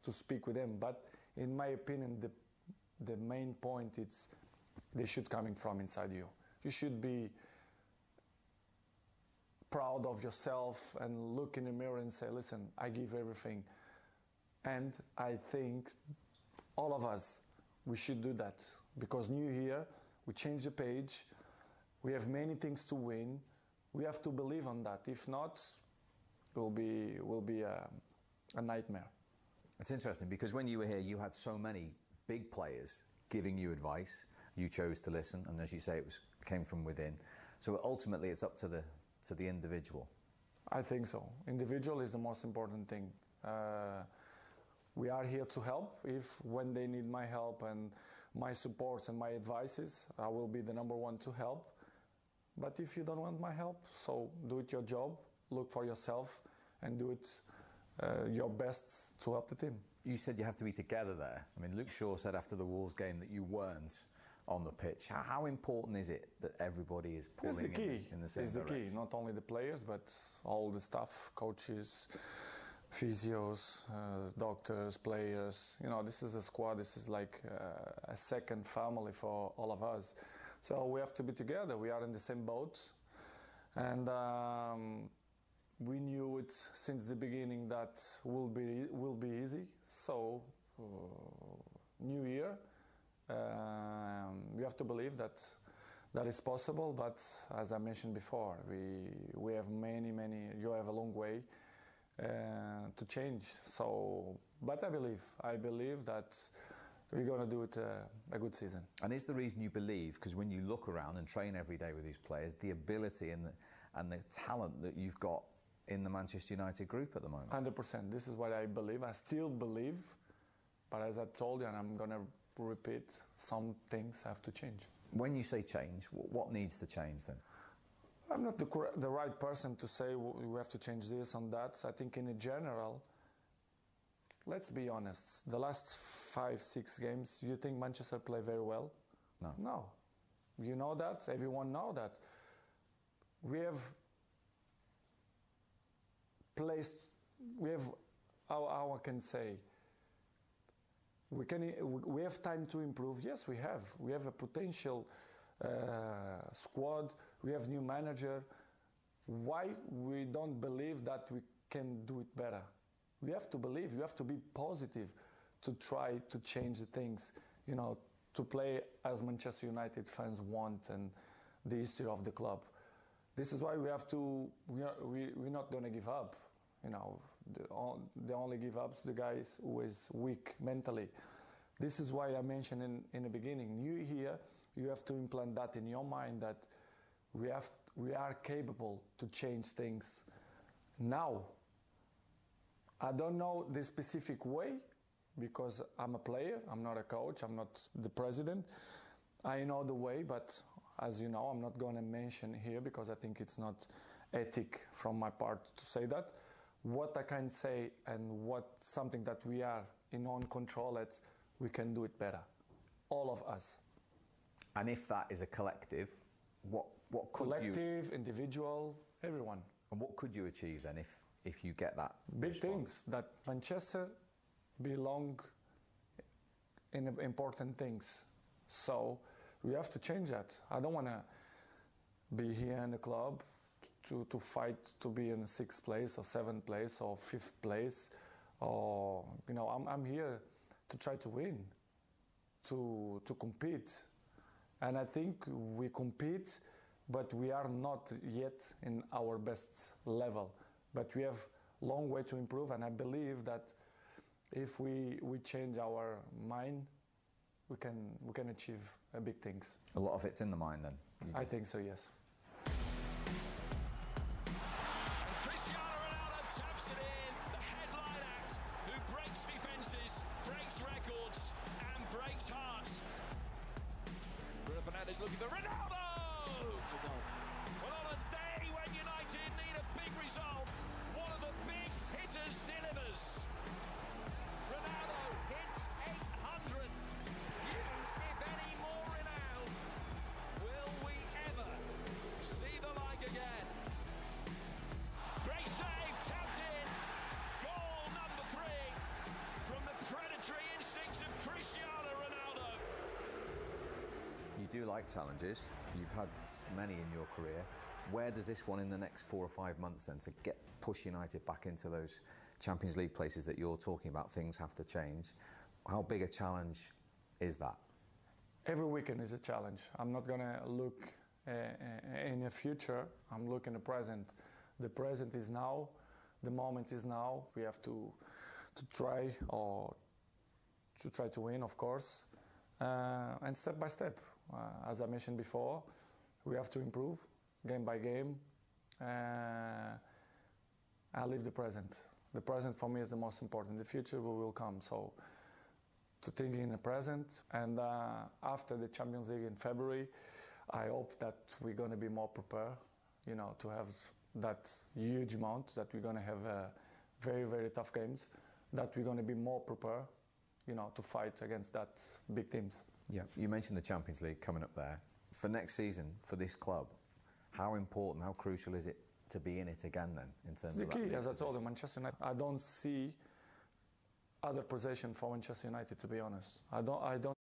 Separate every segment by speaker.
Speaker 1: to speak with them. But in my opinion, the main point is they should coming from inside you. You should be proud of yourself and look in the mirror and say, listen, I give everything. And I think all of us, we should do that, because new year, we change the page, we have many things to win, we have to believe on that. If not, it will be a nightmare.
Speaker 2: It's interesting, because when you were here, you had so many big players giving you advice. You chose to listen, and as you say, it came from within. So ultimately, it's up to the individual.
Speaker 1: I think so. Individual is the most important thing. We are here to help. When they need my help and my supports and my advices, I will be the number one to help. But if you don't want my help, so do it your job, look for yourself, and do it your best to help the team.
Speaker 2: You said you have to be together there. I mean, Luke Shaw said after the Wolves game that you weren't on the pitch. How important is it that everybody is pulling in the same direction? It's the key.
Speaker 1: Not only the players, but all the staff, coaches, physios, doctors, players. You know, this is a squad. This is like a second family for all of us. So we have to be together. We are in the same boat, and we knew it since the beginning that will be easy. So new year, we have to believe that is possible. But as I mentioned before, we have many. You have a long way to change. So, but I believe that we're going to do it a good season.
Speaker 2: And is the reason you believe, because when you look around and train every day with these players, the ability and the talent that you've got in the Manchester United group at the moment?
Speaker 1: 100%. This is what I believe. I still believe, but as I told you, and I'm going to repeat, some things have to change.
Speaker 2: When you say change, what needs to change then?
Speaker 1: I'm not the right person to say we have to change this and that. I think in general, let's be honest, the last 5-6 games, you think Manchester play very well? No. You know that, everyone know that. We have placed, how I can say, we have time to improve. Yes, we have a potential squad, we have new manager. Why we don't believe that we can do it better? We have to believe, you have to be positive to try to change the things, you know, to play as Manchester United fans want and the history of the club. This is why we have to, we're not going to give up. You know, the only give up is the guys who is weak mentally. This is why I mentioned in the beginning, you here, you have to implant that in your mind that we are capable to change things now. I don't know the specific way because I'm a player, I'm not a coach, I'm not the president. I know the way, but as you know, I'm not going to mention here because I think it's not ethic from my part to say that. What I can say and what something that we are in own control, we can do it better, all of us.
Speaker 2: And if that is a collective, what could
Speaker 1: collective, individual, everyone.
Speaker 2: And what could you achieve then if you get that
Speaker 1: big
Speaker 2: response?
Speaker 1: Things that Manchester belong in important things. So we have to change that. I don't want to be here in the club to fight to be in 6th place or 7th place or 5th place, or you know, I'm here to try to win, to compete. And I think we compete, but we are not yet in our best level. But we have a long way to improve, and I believe that if we change our mind, we can achieve big things.
Speaker 2: A lot of it's in the mind then?
Speaker 1: I think so, yes.
Speaker 3: Fernandes looking for Ronaldo to go. Well, on a day when United need a big result, one of the big hitters delivers. Ronaldo hits 800. Few, if any, more renowned. Will we ever
Speaker 2: do like challenges. You've had many in your career. Where does this one in the next 4 or 5 months then to push United back into those Champions League places that you're talking about? Things have to change. How big a challenge is that?
Speaker 1: Every weekend is a challenge. I'm not going to look in the future. I'm looking at the present. The present is now. The moment is now. We have to try to win, of course, and step by step. As I mentioned before, we have to improve game by game. I live the present. The present for me is the most important. The future will come. So to think in the present, and after the Champions League in February, I hope that we're going to be more prepared, to have that huge amount, that we're going to have very, very tough games, that we're going to be more prepared, to fight against that big teams.
Speaker 2: Yeah, you mentioned the Champions League coming up there. For next season, for this club, how important, how crucial is it to be in it again then, in terms of
Speaker 1: the key, as I
Speaker 2: position?
Speaker 1: told you, Manchester United, I don't see other possession for Manchester United, to be honest. I don't.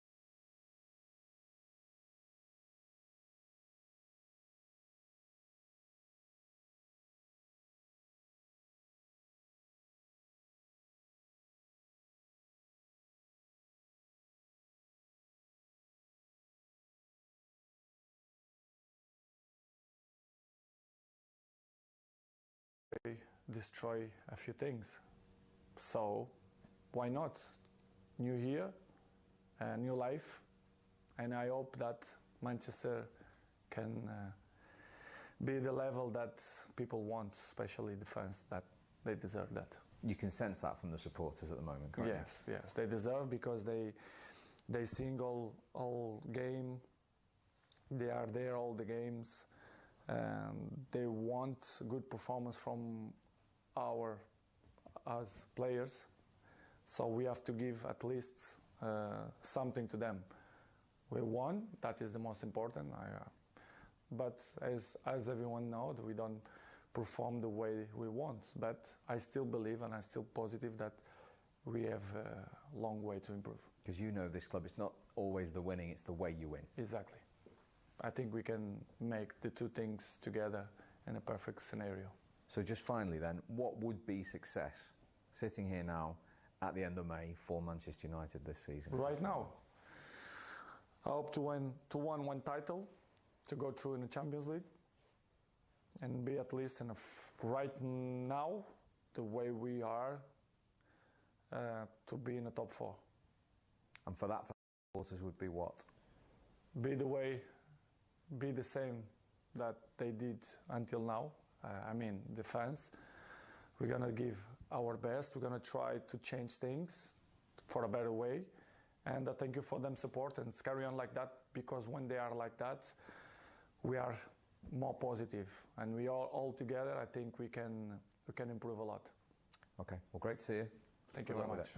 Speaker 1: Destroy a few things. So why not? New year, a new life, and I hope that Manchester can be the level that people want, especially the fans, that they deserve that.
Speaker 2: You can sense that from the supporters at the moment, can't you?
Speaker 1: Yes, they deserve, because they sing all game. They are there all the games. They want good performance from us players, so we have to give at least something to them. We won, that is the most important. But as everyone knows, we don't perform the way we want. But I still believe, and I'm still positive that we have a long way to improve.
Speaker 2: Because this club, it's not always the winning, it's the way you win.
Speaker 1: Exactly. I think we can make the two things together in a perfect scenario.
Speaker 2: So just finally then, what would be success, sitting here now at the end of May, for Manchester United this season?
Speaker 1: Right now, I hope to win one title, to go through in the Champions League, and be at least right now, the way we are, to be in the top 4.
Speaker 2: And for that, supporters would be what?
Speaker 1: Be the same that they did until now. The fans. We're going to give our best. We're going to try to change things for a better way. And I thank you for them support, and carry on like that, because when they are like that, we are more positive. And we are all together, I think we can improve a lot.
Speaker 2: Okay, well, great to see you.
Speaker 1: Thank you very much.